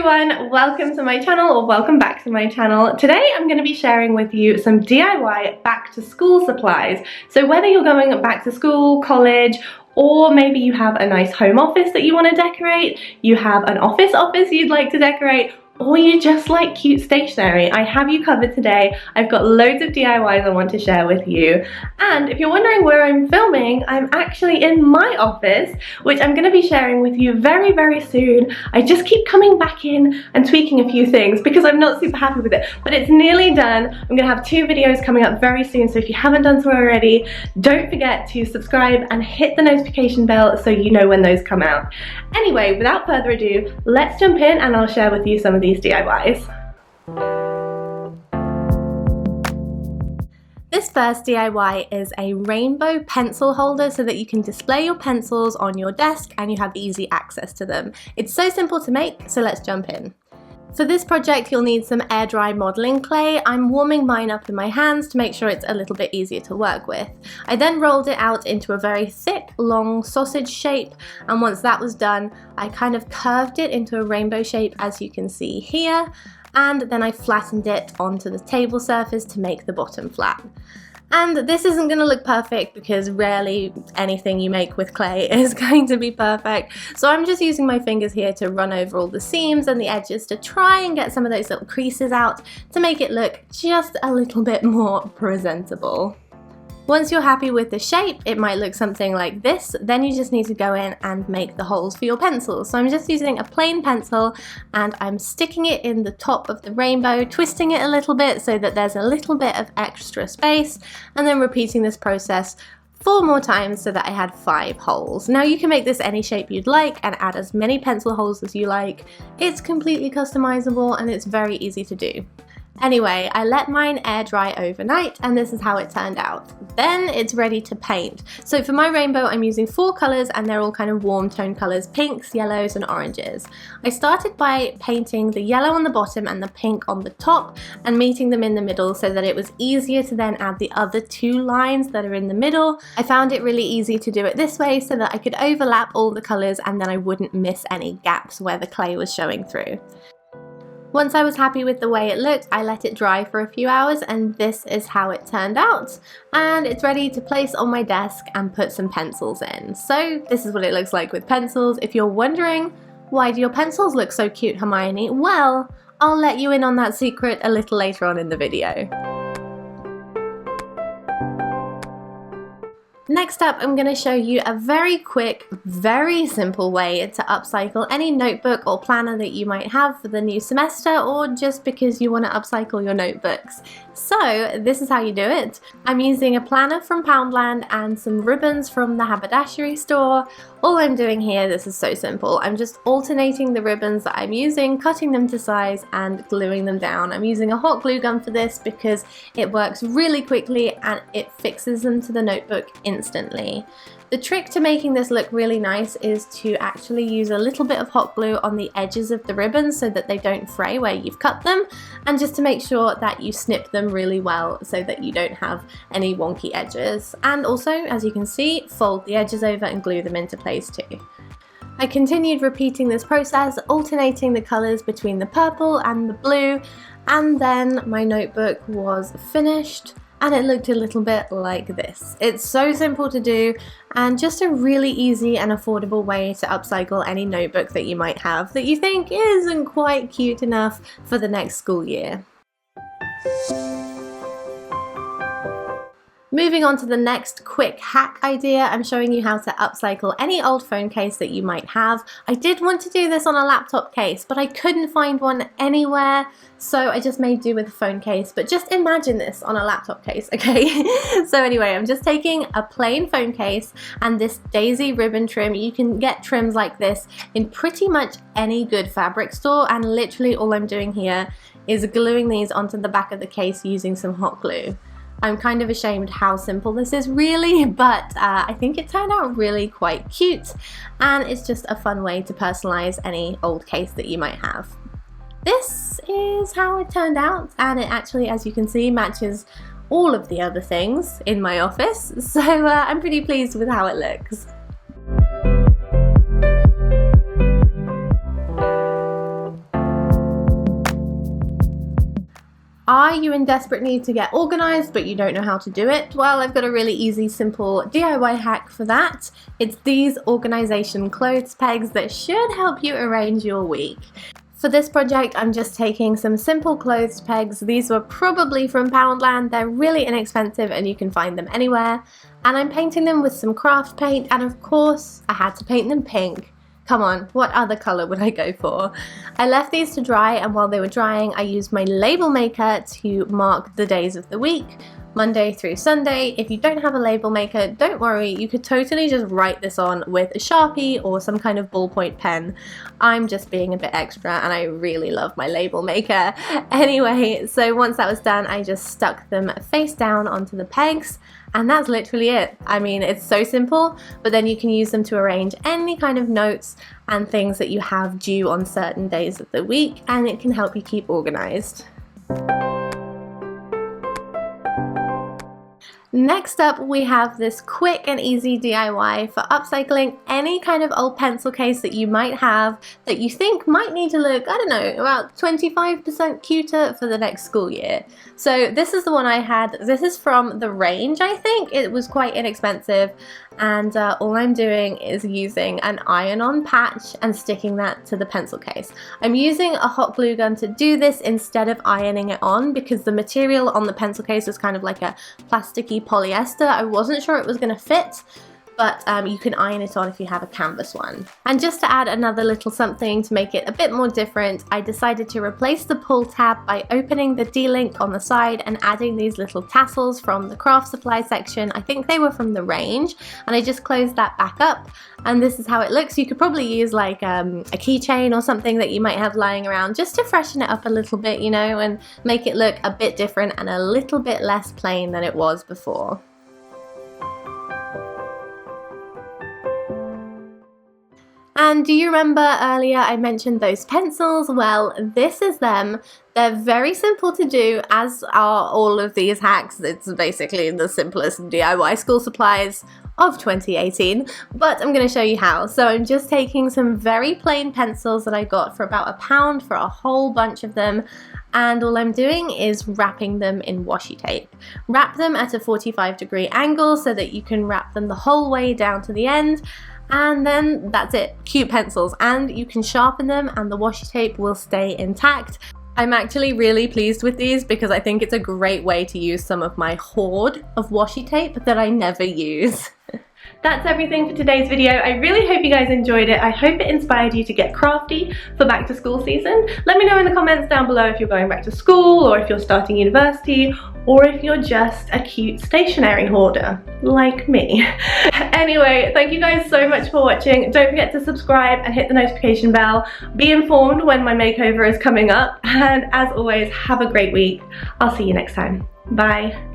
everyone, welcome to my channel, or welcome back to my channel. Today I'm going to be sharing with you some DIY back to school supplies. So whether you're going back to school, college, or maybe you have a nice home office that you want to decorate, you have an office you'd like to decorate, or you just like cute stationery, I have you covered today. I've got loads of DIYs I want to share with you. And if you're wondering where I'm filming, I'm actually in my office, which I'm going to be sharing with you very, very soon. I just keep coming back in and tweaking a few things because I'm not super happy with it, but it's nearly done. I'm going to have 2 videos coming up very soon, so if you haven't done so already, don't forget to subscribe and hit the notification bell so you know when those come out. Anyway, without further ado, let's jump in and I'll share with you some of these DIYs. This first DIY is a rainbow pencil holder so that you can display your pencils on your desk and you have easy access to them. It's so simple to make, so let's jump in. For this project you'll need some air dry modelling clay. I'm warming mine up in my hands to make sure it's a little bit easier to work with. I then rolled it out into a very thick, long sausage shape, and once that was done I kind of curved it into a rainbow shape as you can see here, and then I flattened it onto the table surface to make the bottom flat. And this isn't going to look perfect because rarely anything you make with clay is going to be perfect. So I'm just using my fingers here to run over all the seams and the edges to try and get some of those little creases out to make it look just a little bit more presentable. Once you're happy with the shape, it might look something like this. Then you just need to go in and make the holes for your pencils. So I'm just using a plain pencil and I'm sticking it in the top of the rainbow, twisting it a little bit so that there's a little bit of extra space, and then repeating this process 4 more times so that I had 5 holes. Now you can make this any shape you'd like and add as many pencil holes as you like. It's completely customizable and it's very easy to do. Anyway, I let mine air dry overnight and this is how it turned out. Then it's ready to paint. So for my rainbow I'm using 4 colours and they're all kind of warm tone colours, pinks, yellows and oranges. I started by painting the yellow on the bottom and the pink on the top and meeting them in the middle so that it was easier to then add the other 2 lines that are in the middle. I found it really easy to do it this way so that I could overlap all the colours and then I wouldn't miss any gaps where the clay was showing through. Once I was happy with the way it looked, I let it dry for a few hours and this is how it turned out. And it's ready to place on my desk and put some pencils in. So this is what it looks like with pencils. If you're wondering, why do your pencils look so cute, Hermione? Well, I'll let you in on that secret a little later on in the video. Next up, I'm going to show you a very quick, very simple way to upcycle any notebook or planner that you might have for the new semester or just because you want to upcycle your notebooks. So this is how you do it. I'm using a planner from Poundland and some ribbons from the haberdashery store. All I'm doing here, this is so simple, I'm just alternating the ribbons that I'm using, cutting them to size and gluing them down. I'm using a hot glue gun for this because it works really quickly and it fixes them to the notebook instantly. The trick to making this look really nice is to actually use a little bit of hot glue on the edges of the ribbons so that they don't fray where you've cut them, and just to make sure that you snip them really well so that you don't have any wonky edges. And also, as you can see, fold the edges over and glue them into place too. I continued repeating this process, alternating the colours between the purple and the blue, and then my notebook was finished. And it looked a little bit like this. It's so simple to do and just a really easy and affordable way to upcycle any notebook that you might have that you think isn't quite cute enough for the next school year. Moving on to the next quick hack idea, I'm showing you how to upcycle any old phone case that you might have. I did want to do this on a laptop case, but I couldn't find one anywhere, so I just made do with a phone case. But just imagine this on a laptop case, okay? So anyway, I'm just taking a plain phone case and this daisy ribbon trim. You can get trims like this in pretty much any good fabric store, and literally all I'm doing here is gluing these onto the back of the case using some hot glue. I'm kind of ashamed how simple this is really, but I think it turned out really quite cute, and it's just a fun way to personalize any old case that you might have. This is how it turned out, and it actually, as you can see, matches all of the other things in my office, so I'm pretty pleased with how it looks. Are you in desperate need to get organized but you don't know how to do it? Well, I've got a really easy, simple DIY hack for that. It's these organization clothes pegs that should help you arrange your week. For this project, I'm just taking some simple clothes pegs. These were probably from Poundland. They're really inexpensive and you can find them anywhere. And I'm painting them with some craft paint, and of course, I had to paint them pink. Come on, what other colour would I go for? I left these to dry, and while they were drying, I used my label maker to mark the days of the week, Monday through Sunday. If you don't have a label maker, don't worry, you could totally just write this on with a Sharpie or some kind of ballpoint pen. I'm just being a bit extra and I really love my label maker. Anyway, so once that was done, I just stuck them face down onto the pegs, and that's literally it. I mean, it's so simple, but then you can use them to arrange any kind of notes and things that you have due on certain days of the week, and it can help you keep organized. Next up, we have this quick and easy DIY for upcycling any kind of old pencil case that you might have that you think might need to look, I don't know, about 25% cuter for the next school year. So this is the one I had. This is from the range, I think. It was quite inexpensive, and all I'm doing is using an iron-on patch and sticking that to the pencil case. I'm using a hot glue gun to do this instead of ironing it on because the material on the pencil case is kind of like a plasticky polyester. I wasn't sure it was going to fit, but you can iron it on if you have a canvas one. And just to add another little something to make it a bit more different, I decided to replace the pull tab by opening the D-link on the side and adding these little tassels from the craft supply section. I think they were from the range, and I just closed that back up, and this is how it looks. You could probably use like a keychain or something that you might have lying around just to freshen it up a little bit, you know, and make it look a bit different and a little bit less plain than it was before. And do you remember earlier I mentioned those pencils? Well, this is them. They're very simple to do, as are all of these hacks. It's basically the simplest DIY school supplies of 2018, but I'm going to show you how. So I'm just taking some very plain pencils that I got for about £1 for a whole bunch of them, and all I'm doing is wrapping them in washi tape. Wrap them at a 45-degree angle so that you can wrap them the whole way down to the end. And then that's it, cute pencils, and you can sharpen them and the washi tape will stay intact. I'm actually really pleased with these because I think it's a great way to use some of my hoard of washi tape that I never use. That's everything for today's video. I really hope you guys enjoyed it. I hope it inspired you to get crafty for back to school season. Let me know in the comments down below if you're going back to school, or if you're starting university, or if you're just a cute stationery hoarder like me. Anyway, thank you guys so much for watching. Don't forget to subscribe and hit the notification bell. Be informed when my makeover is coming up, and as always, have a great week. I'll see you next time. Bye.